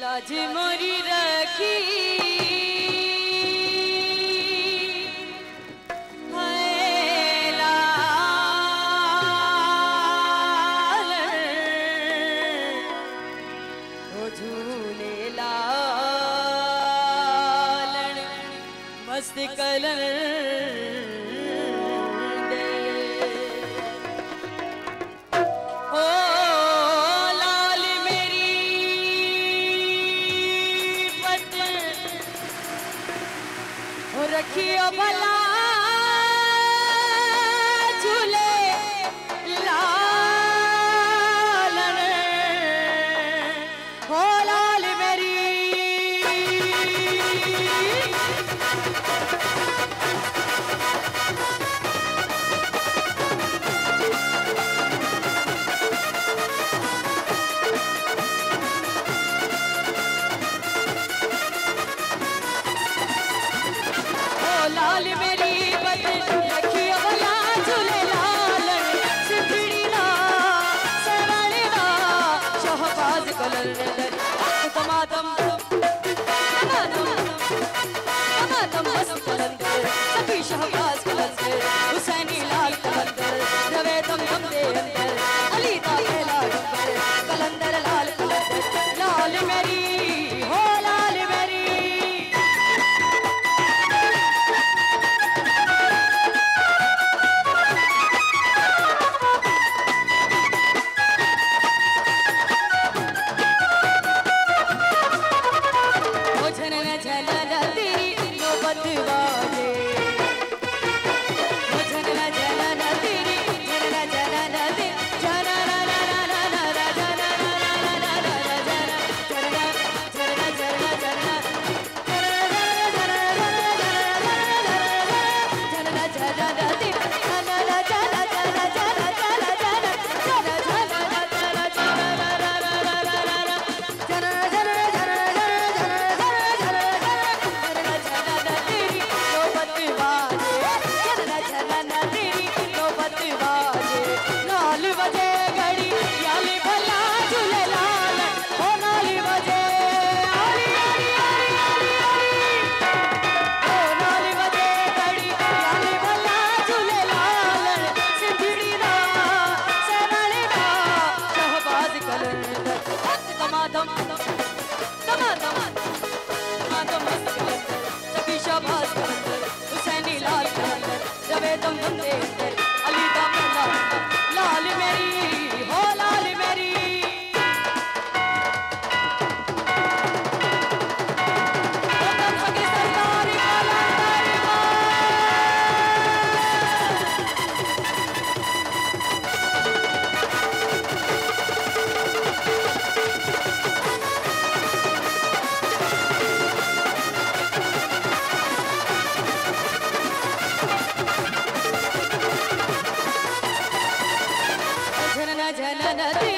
लाज मोरी रखी है लाल ओ झूले लालन मस्त कलर रखियो भला झूले लालन हो लाल मेरी लाल मेरी बद रखियो भला झूले लालन सिद्धड़ी ना सेवाले ना शहबाज कलर तमातम मस्त कलंदर सभी शहबाज कलंदर हुसैनी लाल कलंदर रवे तुम दे अंदर अली दा पहला नंबर कलंदर लाल कलंदर लाल मेरी हो लाल मेरी हुसैनी लाल कलंदर रवे तुम दे अंदर अली दा पहला लाल मेरी हो लाल मेरी झनना